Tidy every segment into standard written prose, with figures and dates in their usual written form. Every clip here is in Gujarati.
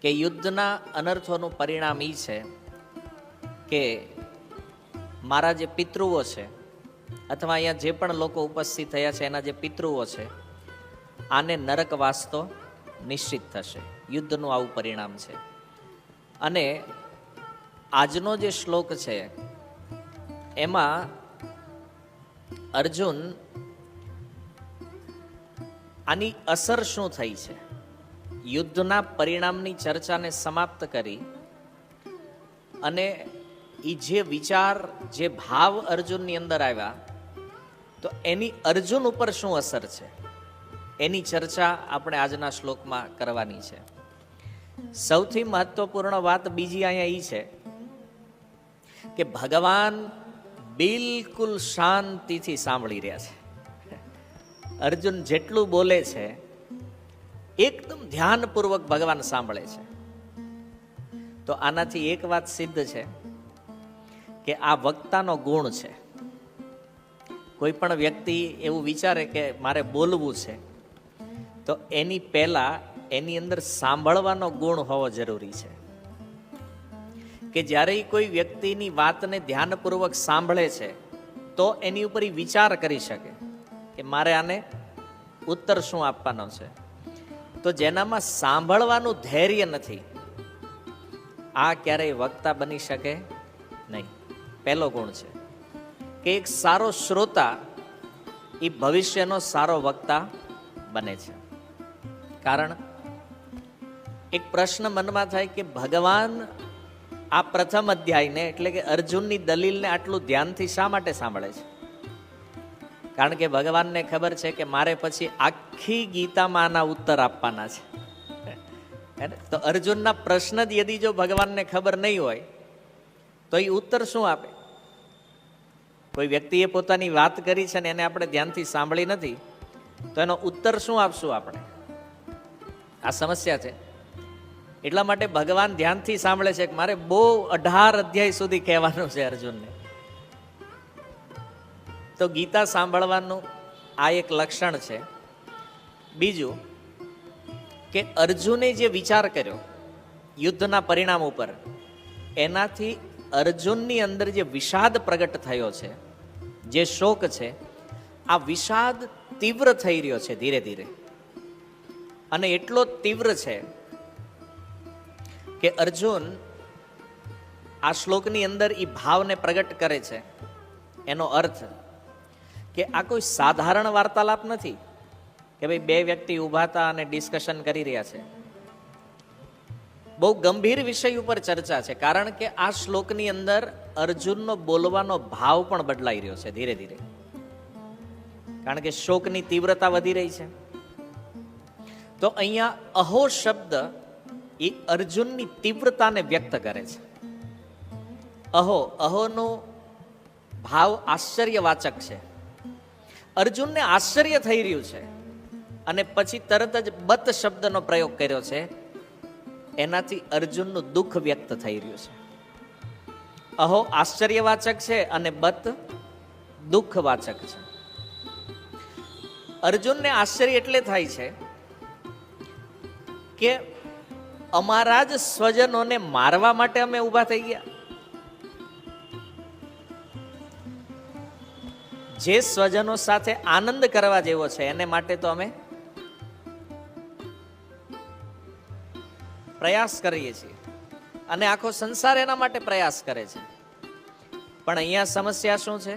કે યુદ્ધના અનર્થોનું પરિણામ એ છે કે મારા જે પિતૃઓ છે અથવા અહીંયા જે પણ લોકો ઉપસ્થિત થયા છે એના જે પિતૃઓ છે આને નરકવાસ તો નિશ્ચિત થશે. યુદ્ધનું આવું પરિણામ છે. અને આજનો જે શ્લોક છે એમાં અર્જુન આની અસર શું થઈ છે, યુદ્ધના પરિણામની ચર્ચાને સમાપ્ત કરી અને એ જે વિચાર, જે ભાવ અર્જુનની અંદર આવ્યા, તો એની અર્જુન ઉપર શું અસર છે એની ચર્ચા આપણે આજના શ્લોકમાં કરવાની છે. સૌથી મહત્વપૂર્ણ વાત બીજી અહીંયા એ છે કે ભગવાન બિલકુલ શાંતિથી સાંભળી રહ્યા છે. અર્જુન જેટલું બોલે છે એકદમ ધ્યાનપૂર્વક ભગવાન સાંભળે છે. તો આનાથી એક વાત સિદ્ધ છે કે આ વક્તાનો ગુણ છે. કોઈ પણ વ્યક્તિ એવું વિચારે કે મારે બોલવું છે તો એની પહેલા એની અંદર સાંભળવાનો ગુણ હોવો જરૂરી છે. કે જ્યારે કોઈ વ્યક્તિની વાતને ધ્યાનપૂર્વક સાંભળે છે તો એની ઉપર વિચાર કરી શકે કે મારે આને ઉત્તર શું આપવાનો છે. તો જેનામાં સાંભળવાનું ધૈર્ય નથી, આ ક્યારેય વક્તા બની શકે નહીં. પહેલો ગુણ છે કે એક સારો શ્રોતા એ ભવિષ્યનો સારો વક્તા બને છે. કારણ એક પ્રશ્ન મનમાં થાય કે ભગવાન આ પ્રથમ અધ્યાયને એટલે કે અર્જુનની દલીલને આટલું ધ્યાનથી શા માટે સાંભળે છે? કારણ કે ભગવાનને ખબર છે કે મારે પછી આખી ગીતામાં આના ઉત્તર આપવાના છે. તો અર્જુનના પ્રશ્ન જ યદી જો ભગવાનને ખબર નહીં હોય તો એ ઉત્તર શું આપે? કોઈ વ્યક્તિએ પોતાની વાત કરી છે ને એને આપણે ધ્યાનથી સાંભળી નથી તો એનો ઉત્તર શું આપશું આપણે? આ સમસ્યા છે. એટલા માટે ભગવાન ધ્યાનથી સાંભળે છે કે મારે બહુ 18 અધ્યાય સુધી કહેવાનું છે અર્જુનને. તો ગીતા સાંભળવાનું આ એક લક્ષણ છે. બીજું કે અર્જુને જે વિચાર કર્યો યુદ્ધના પરિણામ ઉપર, એનાથી અર્જુનની અંદર જે વિષાદ પ્રગટ થયો છે, જે શોક છે, આ વિષાદ તીવ્ર થઈ રહ્યો છે ધીરે ધીરે. અને એટલો તીવ્ર છે કે અર્જુન આ શ્લોકની અંદર એ ભાવને પ્રગટ કરે છે. એનો અર્થ કે આ કોઈ સાધારણ વાર્તાલાપ નથી કે ભાઈ બે વ્યક્તિ ઊભા હતા અને ડિસ્કશન કરી રહ્યા છે. બહુ ગંભીર વિષય ઉપર ચર્ચા છે. કારણ કે આ શ્લોકની અંદર અર્જુનનો બોલવાનો ભાવ પણ બદલાઈ રહ્યો છે ધીરે ધીરે. કારણ કે શોકની તીવ્રતા વધી રહી છે. તો અહીંયા અહો શબ્દ એ અર્જુનની તીવ્રતાને વ્યક્ત કરે છે. અહોનો ભાવ આશ્ચર્યવાચક છે. અર્જુનને આશ્ચર્ય થઈ રહ્યું છે અને પછી તરત જ બત શબ્દનો પ્રયોગ કર્યો છે. એનાથી અર્જુનનું દુઃખ વ્યક્ત થઈ રહ્યું છે. અહો આશ્ચર્યવાચક છે અને બત દુઃખવાચક છે. અર્જુનને આશ્ચર્ય એટલે થાય છે કે અમારા જ સ્વજનોને મારવા માટે અમે ઊભા થઈ ગયા. જે સ્વજનો સાથે આનંદ કરવા જેવો છે એને માટે તો અમે પ્રયાસ કરીએ છીએ અને આખો સંસાર એના માટે પ્રયાસ કરે છે. પણ અહીંયા સમસ્યા શું છે?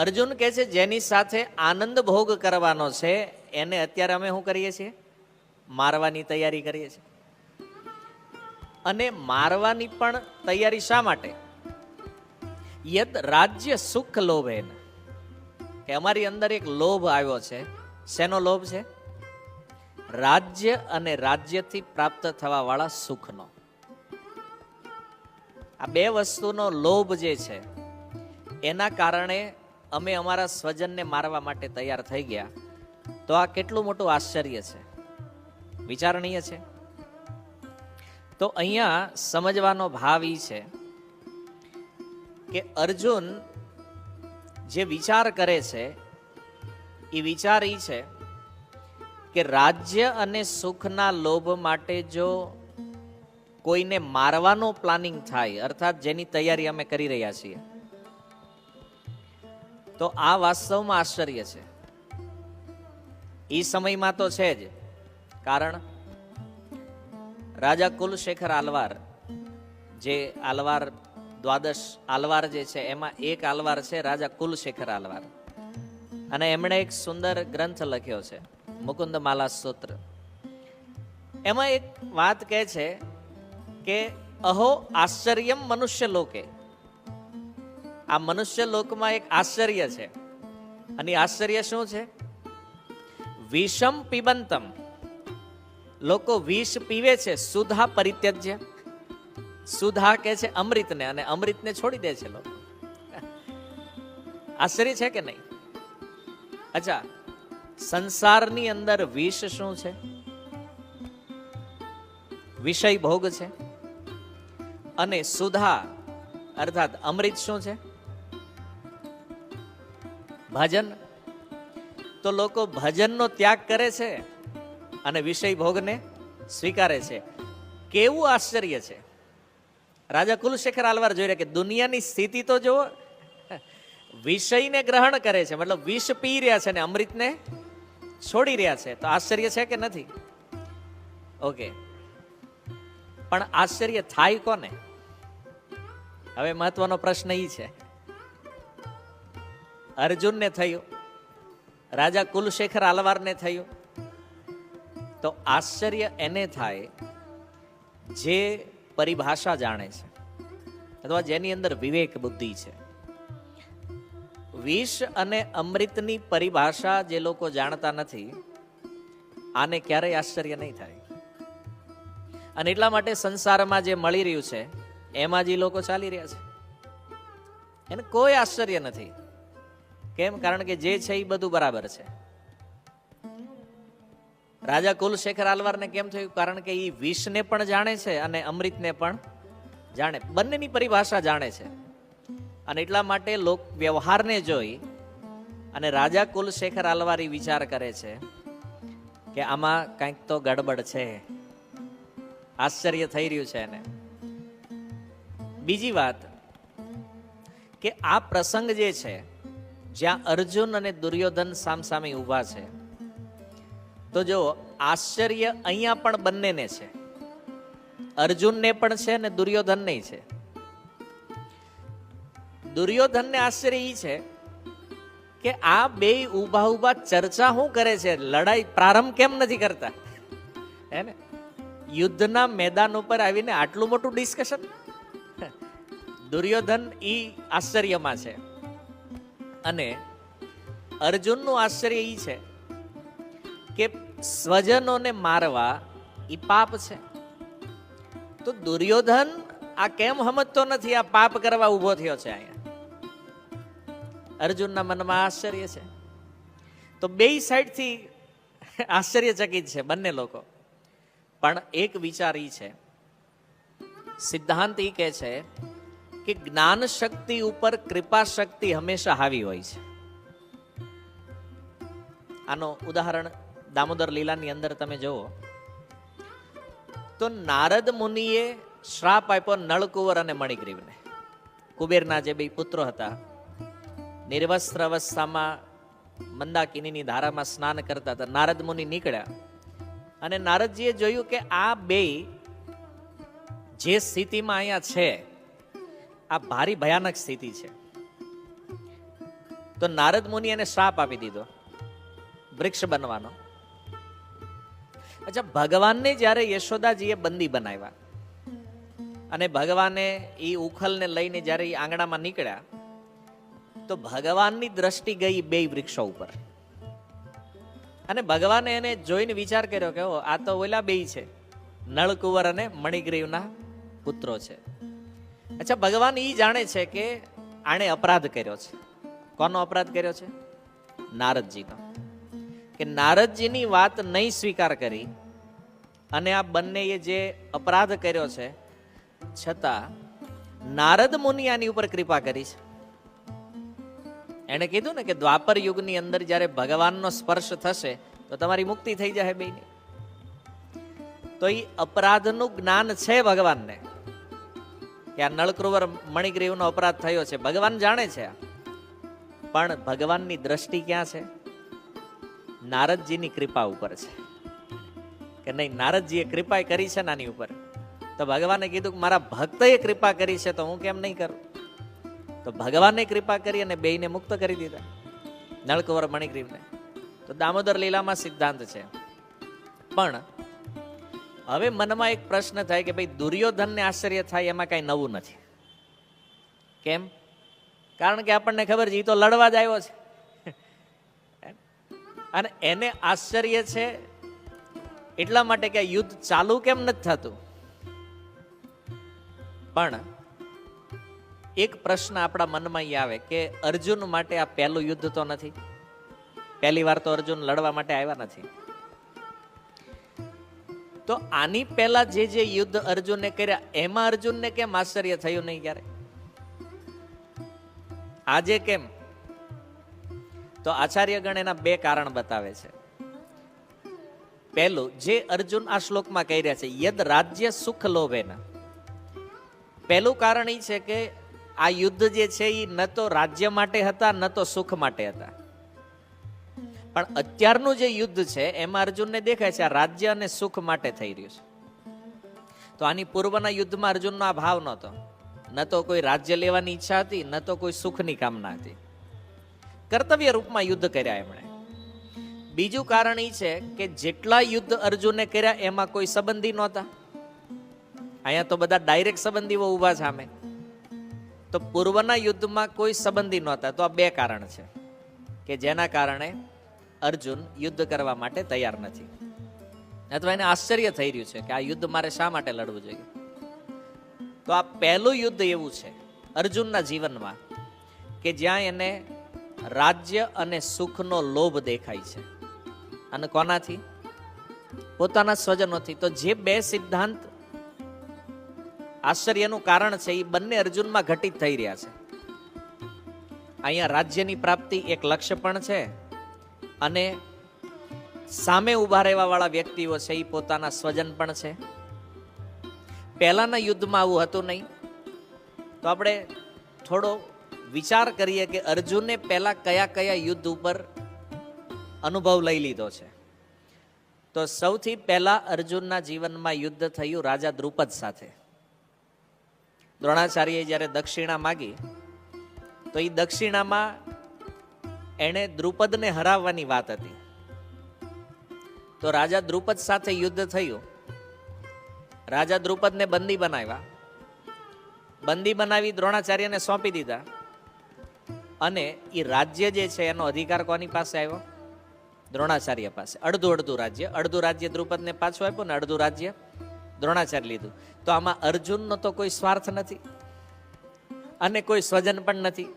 અર્જુન કહે છે જેની સાથે આનંદ ભોગ કરવાનો છે એને અત્યારે અમે શું કરીએ છીએ? મારવાની તૈયારી કરીએ છીએ. અને મારવાની પણ તૈયારી શા માટે? યદ રાજ્ય સુખ લોભેન, કે અમારી અંદર એક લોભ આવ્યો છે. શેનો લોભ છે? રાજ્ય અને રાજ્યથી પ્રાપ્ત થવા વાળા સુખનો. આ બે વસ્તુનો લોભ જે છે એના કારણે અમે અમારા સ્વજનને મારવા માટે તૈયાર થઈ ગયા. તો આ કેટલું મોટું આશ્ચર્ય છે, વિચારણીય છે. તો અહીંયા સમજવાનો ભાવ એ છે કે અર્જુન જે વિચાર કરે છે એ વિચાર એ છે કે રાજ્ય અને સુખના લોભ માટે જો કોઈને મારવાનો પ્લાનિંગ થાય, અર્થાત જેની તૈયારી અમે કરી રહ્યા છીએ, તો આ વાસ્તવમાં આશ્ચર્ય છે. એ સમયમાં તો છે જ, કારણ રાજા કુલશેખર આલવાર, જે આલવાર દ્વાદશ આલવાર જે છે એમાં એક આલવાર છે રાજા કુલશેખર આલવાર, અને એમણે એક સુંદર ગ્રંથ લખ્યો છે મુકુંદમાલા સૂત્ર. એમાં એક વાત કહે છે કે અહો આશ્ચર્યમ મનુષ્ય લોકે, આ મનુષ્ય લોકમાં એક આશ્ચર્ય છે. અને આશ્ચર્ય શું છે? વિષમ પીબંતમ, લોકો વિષ પીવે છે, સુધા પરિત્યજ્ય, સુધા કે છે અમૃતને, અને અમૃતને છોડી દે છે લોકો. આશ્ચર્ય છે કે નહીં? અચ્છા, સંસારની અંદર વિષ શું છે? વિષય ભોગ છે. અને સુધા અર્થાત અમૃત શું છે? ભજન. તો લોકો ભજનનો ત્યાગ કરે છે અને વિષય ભોગને સ્વીકારે છે. કેવું આશ્ચર્ય છે! રાજા કુલશેખર આલવાર જોઈ રહ્યા કે દુનિયાની સ્થિતિ તો જુઓ, વિષયને ગ્રહણ કરે છે, મતલબ વિષ પી રહ્યા છે અને અમૃતને છોડી રહ્યા છે. તો આશ્ચર્ય છે કે નથી? ઓકે, પણ આશ્ચર્ય થાય કોને? હવે મહત્વનો પ્રશ્ન એ છે. અર્જુનને થયું, રાજા કુલશેખર આલવારને થયું, તો આશ્ચર્ય એને થાય જે પરિભાષા જાણે છે અથવા જેની અંદર વિવેક બુદ્ધિ છે. વિષ અને અમૃતની પરિભાષા જે લોકો જાણતા નથી, આને ક્યારેય આશ્ચર્ય નહીં થાય. અને એટલા માટે સંસારમાં જે મળી રહ્યું છે એમાં જે લોકો ચાલી રહ્યા છે એને કોઈ આશ્ચર્ય નથી. કેમ? કારણ કે જે છે એ બધું બરાબર છે. રાજા કુલશેખર આલવારને કેમ થયું? કારણ કે એ વિષને પણ જાણે છે અને અમૃતને પણ જાણે, બંનેની પરિભાષા જાણે છે. અને એટલા માટે લોક વ્યવહારને જોઈ અને રાજા કુલશેખર આલવારી વિચાર કરે છે કે આમાં કંઈક તો ગડબડ છે, આશ્ચર્ય થઈ રહ્યું છે એને. બીજી વાત કે આ પ્રસંગ જે છે જ્યાં અર્જુન અને દુર્યોધન સામસામે ઊભા છે, તો જો આશ્ચર્ય અહીંયા પણ બંનેને છે, અર્જુનને પણ છે અને દુર્યોધનને છે. દુર્યોધનને આશ્ચર્ય એ છે કે આ બે ઊભા ઊભા ચર્ચા શું કરે છે, લડાઈ પ્રારંભ કેમ નથી કરતા? હે ને, યુદ્ધના મેદાન ઉપર આવીને આટલું મોટું ડિસ્કશન. દુર્યોધન ઈ આશ્ચર્યમાં છે. અને અર્જુનનું આશ્ચર્ય ઈ છે કે સ્વજનોને મારવા ઈ પાપ છે. તો દુર્યોધન આ કેમ સમજતો નથી આ પાપ કરવા ઊભો થયો છે અહીંયા? અર્જુનના મનમાં આશ્ચર્ય છે. તો બે સાઈડથી આશ્ચર્યચકિત છે બંને લોકો. પણ એક વિચાર ઈ છે, સિદ્ધાંત ઈ કહે છે કે જ્ઞાન શક્તિ ઉપર કૃપા શક્તિ હંમેશા હાવી હોય છે. આનો ઉદાહરણ દામોદર લીલાની અંદર તમે જુઓ તો નારદ મુનિએ શ્રાપ આપ્યો નળકુંવર અને મણિગ્રીવને. કુબેરના જે બે પુત્રો હતા, નિર્વસ્ત્ર અવસ્થામાં મંદાકિનીની ધારામાં સ્નાન કરતા હતા. નારદ મુનિ નીકળ્યા અને નારદજીએ જોયું કે આ બે જે સ્થિતિમાં અહીંયા છે આ ભારી ભયાનક સ્થિતિ છે. તો નારદ મુનિ એને શ્રાપ આપી દીધો વૃક્ષ બનવાનો. અચ્છા, ભગવાનને જ્યારે યશોદાજીએ બંદી બનાવ્યા અને ભગવાને એ ઉખલને લઈને જ્યારે એ આંગણામાં નીકળ્યા તો ભગવાનની દ્રષ્ટિ ગઈ બે વૃક્ષો ઉપર. અને ભગવાને એને જોઈને વિચાર કર્યો કે આ તો ઓલા બે છે, નળકુંવર અને મણિગ્રીવના પુત્રો છે. અચ્છા, ભગવાન એ જાણે છે કે આણે અપરાધ કર્યો છે. કોનો અપરાધ કર્યો છે? નારદજીનો. કે નારદજીની વાત નહીં સ્વીકાર કરી અને આ બંનેએ જે અપરાધ કર્યો છે છતાં નારદ મુનિ આની ઉપર કૃપા કરી છે. એણે કીધું ને કે દ્વાપર યુગની અંદર જ્યારે ભગવાનનો સ્પર્શ થશે તો તમારી મુક્તિ થઈ જાય બેયની. તો એ અપરાધનું જ્ઞાન છે ભગવાનને કે આ નળકુંવર મણિગ્રીવનો અપરાધ થયો છે, ભગવાન જાણે છે. પણ ભગવાનની દ્રષ્ટિ ક્યાં છે? નારદજીની કૃપા ઉપર છે કે નહીં, નારદજીએ કૃપા કરી છે નાની ઉપર. તો ભગવાને કીધું કે મારા ભક્તએ કૃપા કરી છે તો હું કેમ નહીં કરું? તો ભગવાને કૃપા કરી અને બેયને મુક્ત કરી દીધા, નળકુંવર મણિગ્રીવને. તો દામોદર લીલામાં સિદ્ધાંત છે. પણ હવે મનમાં એક પ્રશ્ન થાય કે ભાઈ દુર્યોધનને આશ્ચર્ય થાય એમાં કઈ નવું નથી. કેમ? કારણ કે આપણને ખબર છે એ તો લડવા જ આવ્યો છે અને એને આશ્ચર્ય છે એટલા માટે કે યુદ્ધ ચાલુ કેમ નથી થતું. પણ એક પ્રશ્ન આપણા મનમાં એ આવે કે અર્જુન માટે આ પહેલું યુદ્ધ તો નથી, પહેલી વાર તો અર્જુન લડવા માટે આવ્યા નથી. તો આની પહેલા જે યુદ્ધ અર્જુને કર્યા એમાં અર્જુનને કેમ આશ્ચર્ય થયું નહીં ક્યારે? આજે કેમ? તો આચાર્યગણ એના બે કારણ બતાવે છે. પહેલું, જે અર્જુન આ શ્લોકમાં કહી રહ્યા છે, યદ રાજ્ય સુખ લોભેના. પહેલું કારણ એ છે કે આ યુદ્ધ જે છે એ ન તો રાજ્ય માટે હતા ન તો સુખ માટે હતા. પણ અત્યારનું જે યુદ્ધ છે એમાં અર્જુનને દેખાય છે આ રાજ્ય અને સુખ માટે થઈ રહ્યું છે. તો આની પૂર્વના યુદ્ધમાં અર્જુનનો આ ભાવ નહોતો, ન તો કોઈ રાજ્ય લેવાની ઈચ્છા હતી ન તો કોઈ સુખની કામના હતી. કર્તવ્ય રૂપમાં યુદ્ધ કર્યા એમણે. બીજું કારણ એ છે કે જેટલા યુદ્ધ અર્જુને કર્યા એમાં કોઈ સંબંધી નહોતા. અહીંયા તો બધા ડાયરેક્ટ સંબંધીઓ ઊભા સામે. તો પૂર્વના યુદ્ધમાં કોઈ સંબંધી નહોતા. તો આ બે કારણ છે કે જેના કારણે અર્જુન યુદ્ધ કરવા માટે તૈયાર નથી, અથવા એને આશ્ચર્ય થઈ રહ્યું છે કે આ યુદ્ધ મારે શા માટે લડવું જોઈએ. તો આ પહેલું યુદ્ધ એવું છે અર્જુનના જીવનમાં કે જ્યાં એને રાજ્ય અને સુખનો લોભ દેખાય છે. અને કોનાથી? પોતાના સ્વજનોથી. તો જે બે સિદ્ધાંત આશ્ચર્યનું કારણ છે એ બંને અર્જુનમાં ઘટિત થઈ રહ્યા છે. અહીંયા રાજ્યની પ્રાપ્તિ એક લક્ષ્ય પણ છે અને સામે ઉભા રહેવા વાળા વ્યક્તિઓ છે એ પોતાના સ્વજન પણ છે. પહેલાના યુદ્ધમાં આવું હતું નહીં. તો આપણે થોડો વિચાર કરીએ કે અર્જુને પહેલા કયા કયા યુદ્ધ ઉપર અનુભવ લઈ લીધો છે. તો સૌથી પહેલા અર્જુનના જીવનમાં યુદ્ધ થયું રાજા દ્રુપદ સાથે. દ્રોણાચાર્યએ જ્યારે દક્ષિણા માગી તો એ દક્ષિણામાં એણે દ્રુપદને હરાવવાની વાત હતી. તો રાજા દ્રુપદ સાથે યુદ્ધ થયું. રાજા દ્રુપદને બંદી બનાવ્યા. બંદી બનાવી દ્રોણાચાર્યને સોંપી દીધા. અને એ રાજ્ય જે છે એનો અધિકાર કોની પાસે આવ્યો? દ્રોણાચાર્ય પાસે. અડધું રાજ્ય દ્રુપદને પાછું આપ્યું ને અડધું રાજ્ય દ્રોણાચાર્ય લીધું. તો આમાં અર્જુનનો તો કોઈ સ્વાર્થ નથી અને કોઈ સ્વજન પણ નથી.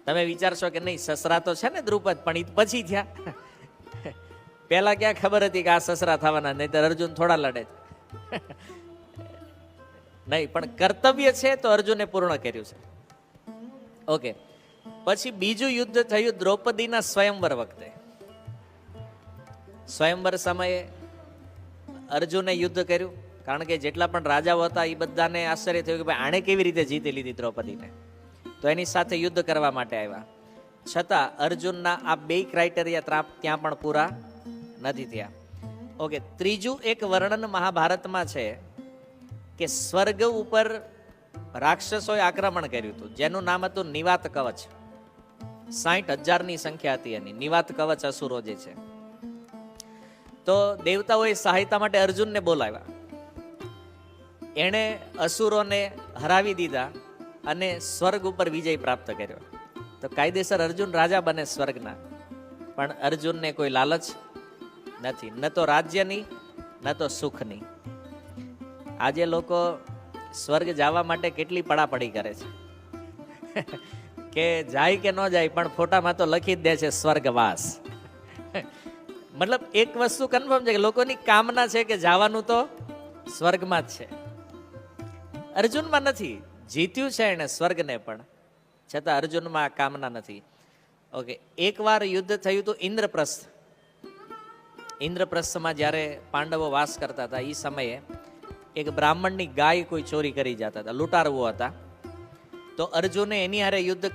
તમે વિચારશો કે નહીં સસરા તો છે ને દ્રુપદ, પણ એ પછી થયા. પેલા ક્યાં ખબર હતી કે આ સસરા થવાના, નહીં તો અર્જુન થોડા લડે. નહીં, પણ કર્તવ્ય છે તો અર્જુને પૂર્ણ કર્યું છે. ઓકે. પછી બીજું યુદ્ધ થયું દ્રૌપદીના સ્વયંવર વખતે. સ્વયંવર સમયે અર્જુને યુદ્ધ કર્યું, કારણ કે જેટલા પણ રાજાઓ હતા એ બધાને આશ્ચર્ય થયું કે ભાઈ આણે કેવી રીતે જીતી લીધી દ્રૌપદીને. તો એની સાથે યુદ્ધ કરવા માટે આવ્યા. છતાં અર્જુનના આ બે ક્રાઇટેરિયા ત્યાં પણ પૂરા નથી થયા. ઓકે. ત્રીજું એક વર્ણન મહાભારતમાં છે કે સ્વર્ગ ઉપર રાક્ષસોએ આક્રમણ કર્યું હતું, જેનું નામ હતું નિવાત કવચ. 60,000ની સંખ્યા હતી એની. નિવાત કવચ અસુરો જે છે. તો દેવતાઓએ સહાયતા માટે અર્જુનને બોલાવ્યા. એણે અસુરોને હરાવી દીધા અને સ્વર્ગ ઉપર વિજય પ્રાપ્ત કર્યો. તો કાયદેસર અર્જુન રાજા બને સ્વર્ગના. પણ અર્જુનને કોઈ લાલચ નથી, ન તો રાજ્યની ન તો સુખની. આજે લોકો સ્વર્ગ જવા માટે કેટલી પડાપડી કરે છે કે જાય કે ન જાય પણ ફોટામાં તો લખી જ દે છે સ્વર્ગવાસ. મતલબ એક વસ્તુ કન્ફર્મ છે કે લોકોની કામના છે કે જવાનું તો સ્વર્ગમાં જ છે. અર્જુનમાં નથી. જીત્યું છે એને સ્વર્ગને, પણ છતાં અર્જુનમાં કામના નથી. ઓકે. એકવાર યુદ્ધ થયું હતું ઇન્દ્રપ્રસ્થ. ઇન્દ્રપ્રસ્થમાં જ્યારે પાંડવો વાસ કરતા હતા એ સમયે એક બ્રાહ્મણની ગાય કોઈ ચોરી કરી જતા હતા, લૂંટારવો હતા. તો અર્જુને એની હારે યુદ્ધ